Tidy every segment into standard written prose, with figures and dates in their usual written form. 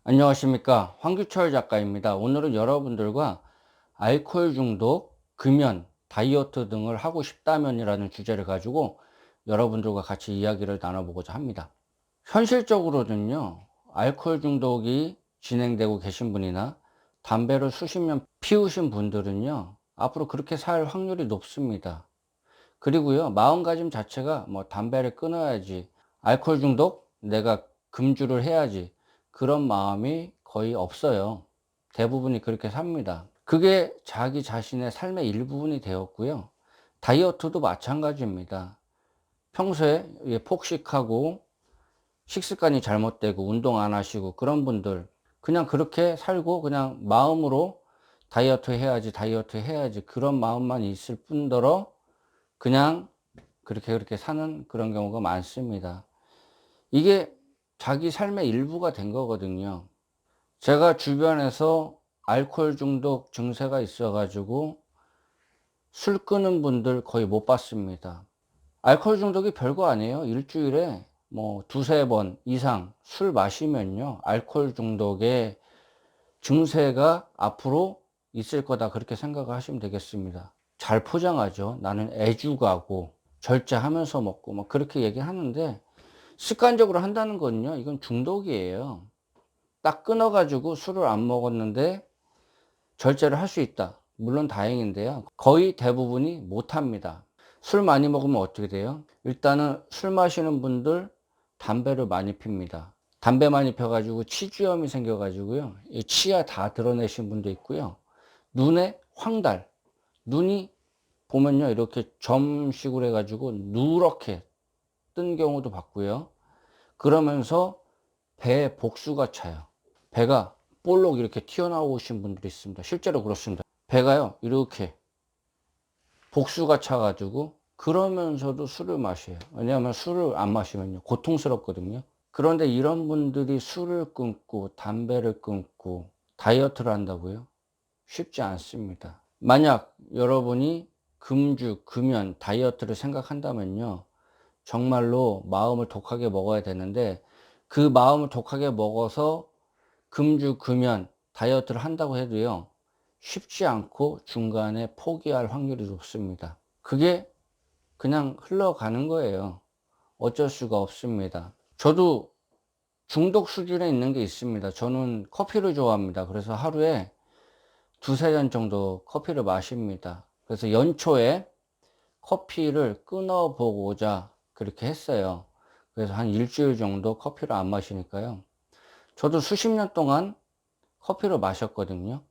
안녕하십니까. 황규철 작가입니다. 오늘은 여러분들과 알코올 중독, 금연, 다이어트 등을 하고 싶다면이라는 주제를 가지고 여러분들과 같이 이야기를 나눠보고자 합니다. 현실적으로는요, 알코올 중독이 진행되고 계신 분이나 담배를 수십 년 피우신 분들은요, 앞으로 그렇게 살 확률이 높습니다. 그리고요, 마음가짐 자체가 뭐 담배를 끊어야지, 알코올 중독 내가 금주를 해야지, 그런 마음이 거의 없어요. 대부분이 그렇게 삽니다. 그게 자기 자신의 삶의 일부분이 되었고요. 다이어트도 마찬가지입니다. 평소에 폭식하고 식습관이 잘못되고 운동 안 하시고 그런 분들, 그냥 그렇게 살고 그냥 마음으로 다이어트 해야지 다이어트 해야지 그런 마음만 있을 뿐더러 그냥 그렇게 사는 그런 경우가 많습니다. 이게 자기 삶의 일부가 된 거거든요. 제가 주변에서 알코올 중독 증세가 있어 가지고 술 끊은 분들 거의 못 봤습니다. 알코올 중독이 별거 아니에요. 일주일에 뭐 두세 번 이상 술 마시면요, 알코올 중독의 증세가 앞으로 있을 거다, 그렇게 생각을 하시면 되겠습니다. 잘 포장하죠. 나는 애주가고 절제하면서 먹고 막 그렇게 얘기하는데, 습관적으로 한다는 거는요, 이건 중독이에요. 딱 끊어 가지고 술을 안 먹었는데 절제를 할 수 있다, 물론 다행인데요, 거의 대부분이 못 합니다. 술 많이 먹으면 어떻게 돼요? 일단은 술 마시는 분들 담배를 많이 핍니다. 담배 많이 펴 가지고 치주염이 생겨 가지고요, 이 치아 다 드러내신 분도 있고요. 눈에 황달, 눈이 보면요, 이렇게 점식으로 해 가지고 누렇게 뜬 경우도 봤고요. 그러면서 배에 복수가 차요. 배가 볼록 이렇게 튀어나오신 분들이 있습니다. 실제로 그렇습니다. 배가요, 이렇게 복수가 차 가지고 그러면서도 술을 마셔요. 왜냐하면 술을 안 마시면요, 고통스럽거든요. 그런데 이런 분들이 술을 끊고 담배를 끊고 다이어트를 한다고요? 쉽지 않습니다. 만약 여러분이 금주, 금연, 다이어트를 생각한다면요, 정말로 마음을 독하게 먹어야 되는데, 그 마음을 독하게 먹어서 금주, 금연, 다이어트를 한다고 해도요, 쉽지 않고 중간에 포기할 확률이 높습니다. 그게 그냥 흘러가는 거예요. 어쩔 수가 없습니다. 저도 중독 수준에 있는 게 있습니다. 저는 커피를 좋아합니다. 그래서 하루에 두세 잔 정도 커피를 마십니다. 그래서 연초에 커피를 끊어 보고자 그렇게 했어요. 그래서 한 일주일 정도 커피를 안 마시니까요, 저도 수십 년 동안 커피를 마셨거든요.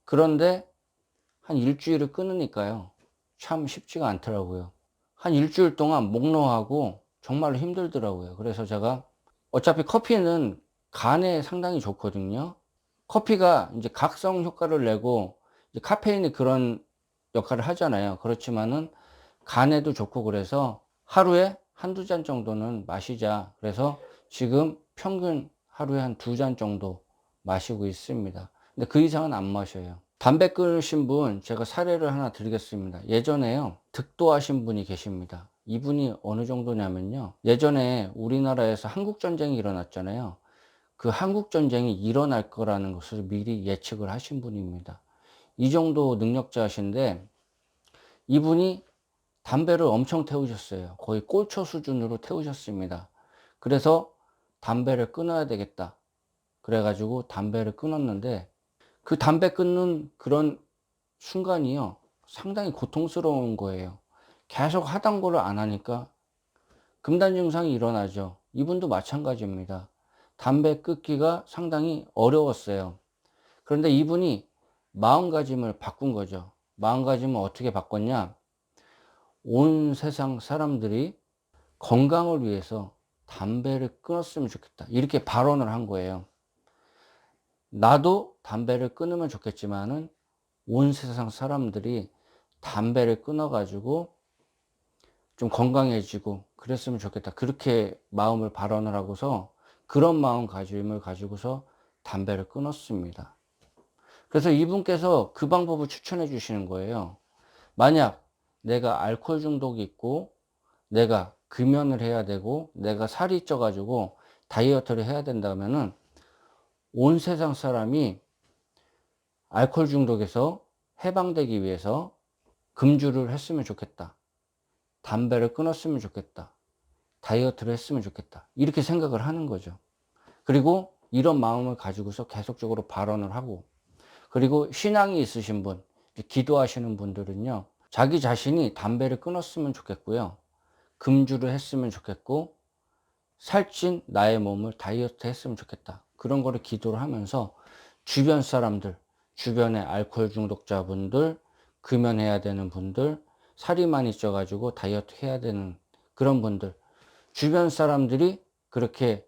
그런데 한 일주일을 끊으니까요, 참 쉽지가 않더라고요. 한 일주일 동안 목노하고 정말로 힘들더라고요. 그래서 제가, 어차피 커피는 간에 상당히 좋거든요. 커피가 이제 각성 효과를 내고 이제 카페인이 그런 역할을 하잖아요. 그렇지만은 간에도 좋고, 그래서 하루에 한두 잔 정도는 마시자, 그래서 지금 평균 하루에 한 두 잔 정도 마시고 있습니다. 근데 그 이상은 안 마셔요. 담배 끊으신 분 제가 사례를 하나 드리겠습니다. 예전에요, 득도하신 분이 계십니다. 이분이 어느 정도냐면요, 예전에 우리나라에서 한국전쟁이 일어났잖아요. 그 한국전쟁이 일어날 거라는 것을 미리 예측을 하신 분입니다. 이 정도 능력자신데, 이분이 담배를 엄청 태우셨어요. 거의 꼴초 수준으로 태우셨습니다. 그래서 담배를 끊어야 되겠다, 그래 가지고 담배를 끊었는데, 그 담배 끊는 그런 순간이요, 상당히 고통스러운 거예요. 계속 하던 거를 안 하니까 금단 증상이 일어나죠. 이분도 마찬가지입니다. 담배 끊기가 상당히 어려웠어요. 그런데 이분이 마음가짐을 바꾼 거죠. 마음가짐을 어떻게 바꿨냐? 온 세상 사람들이 건강을 위해서 담배를 끊었으면 좋겠다, 이렇게 발언을 한 거예요. 나도 담배를 끊으면 좋겠지만은 온 세상 사람들이 담배를 끊어 가지고 좀 건강해지고 그랬으면 좋겠다, 그렇게 마음을 발언을 하고서, 그런 마음가짐을 가지고서 담배를 끊었습니다. 그래서 이분께서 그 방법을 추천해 주시는 거예요. 만약 내가 알코올 중독이 있고 내가 금연을 해야 되고 내가 살이 쪄 가지고 다이어트를 해야 된다면은 온 세상 사람이 알코올 중독에서 해방되기 위해서 금주를 했으면 좋겠다. 담배를 끊었으면 좋겠다. 다이어트를 했으면 좋겠다. 이렇게 생각을 하는 거죠. 그리고 이런 마음을 가지고서 계속적으로 발언을 하고, 그리고 신앙이 있으신 분, 기도하시는 분들은요, 자기 자신이 담배를 끊었으면 좋겠고요. 금주를 했으면 좋겠고, 살찐 나의 몸을 다이어트 했으면 좋겠다. 그런 거를 기도를 하면서 주변 사람들, 주변의 알코올 중독자분들, 금연해야 되는 분들, 살이 많이 쪄가지고 다이어트 해야 되는 그런 분들, 주변 사람들이 그렇게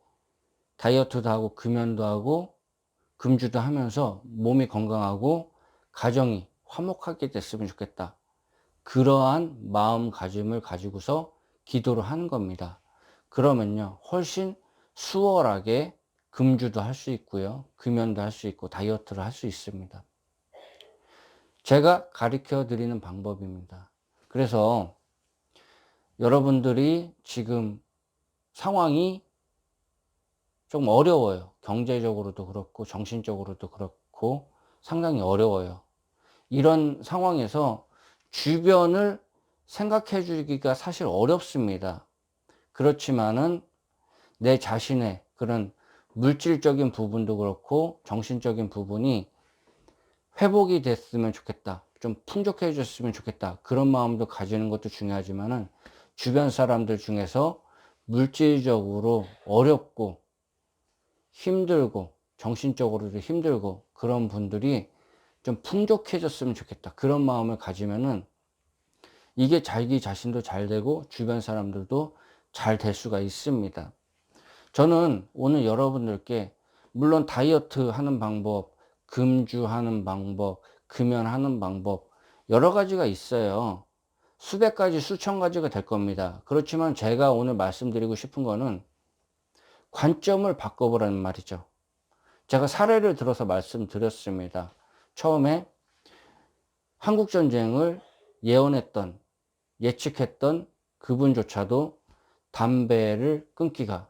다이어트도 하고 금연도 하고 금주도 하면서 몸이 건강하고 가정이 화목하게 됐으면 좋겠다. 그러한 마음가짐을 가지고서 기도를 하는 겁니다. 그러면요, 훨씬 수월하게 금주도 할 수 있고요, 금연도 할 수 있고 다이어트를 할 수 있습니다. 제가 가르쳐 드리는 방법입니다. 그래서 여러분들이 지금 상황이 좀 어려워요. 경제적으로도 그렇고 정신적으로도 그렇고 상당히 어려워요. 이런 상황에서 주변을 생각해 주기가 사실 어렵습니다. 그렇지만은 내 자신의 그런 물질적인 부분도 그렇고 정신적인 부분이 회복이 됐으면 좋겠다. 좀 풍족해졌으면 좋겠다. 그런 마음도 가지는 것도 중요하지만은 주변 사람들 중에서 물질적으로 어렵고 힘들고 정신적으로도 힘들고 그런 분들이 좀 풍족해졌으면 좋겠다. 그런 마음을 가지면은 이게 자기 자신도 잘 되고 주변 사람들도 잘 될 수가 있습니다. 저는 오늘 여러분들께 물론 다이어트 하는 방법, 금주하는 방법, 금연하는 방법 여러 가지가 있어요. 수백 가지, 수천 가지가 될 겁니다. 그렇지만 제가 오늘 말씀드리고 싶은 거는 관점을 바꿔보라는 말이죠. 제가 사례를 들어서 말씀드렸습니다. 처음에 한국전쟁을 예언했던, 예측했던 그분조차도 담배를 끊기가,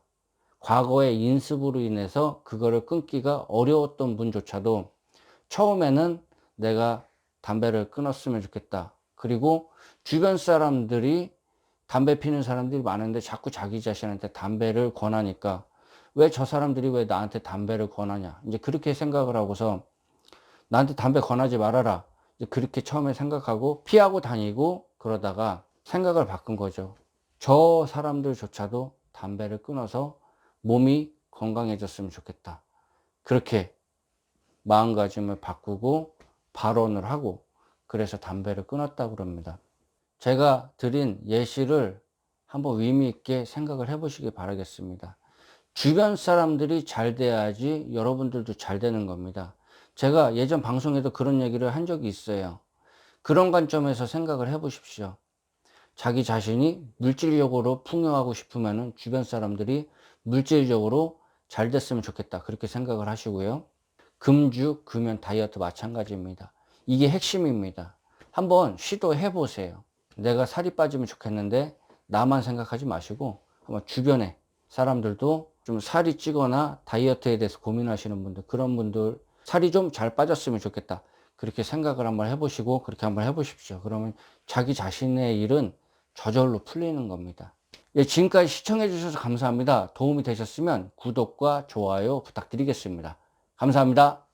과거의 인습으로 인해서 그거를 끊기가 어려웠던 분조차도 처음에는 내가 담배를 끊었으면 좋겠다. 그리고 주변 사람들이 담배 피는 사람들이 많은데 자꾸 자기 자신한테 담배를 권하니까 왜 저 사람들이 왜 나한테 담배를 권하냐. 이제 그렇게 생각을 하고서 나한테 담배 권하지 말아라. 이제 그렇게 처음에 생각하고 피하고 다니고 그러다가 생각을 바꾼 거죠. 저 사람들조차도 담배를 끊어서 몸이 건강해졌으면 좋겠다. 그렇게 마음가짐을 바꾸고 발언을 하고 그래서 담배를 끊었다고 그럽니다. 제가 드린 예시를 한번 의미 있게 생각을 해 보시기 바라겠습니다. 주변 사람들이 잘 돼야지 여러분들도 잘 되는 겁니다. 제가 예전 방송에도 그런 얘기를 한 적이 있어요. 그런 관점에서 생각을 해 보십시오. 자기 자신이 물질적으로 풍요하고 싶으면 주변 사람들이 물질적으로 잘 됐으면 좋겠다. 그렇게 생각을 하시고요. 금주, 금연, 다이어트 마찬가지입니다. 이게 핵심입니다. 한번 시도해 보세요. 내가 살이 빠지면 좋겠는데 나만 생각하지 마시고 한번 주변에 사람들도 좀 살이 찌거나 다이어트에 대해서 고민하시는 분들, 그런 분들 살이 좀 잘 빠졌으면 좋겠다. 그렇게 생각을 한번 해보시고 그렇게 한번 해보십시오. 그러면 자기 자신의 일은 저절로 풀리는 겁니다. 예, 지금까지 시청해 주셔서 감사합니다. 도움이 되셨으면 구독과 좋아요 부탁드리겠습니다. 감사합니다.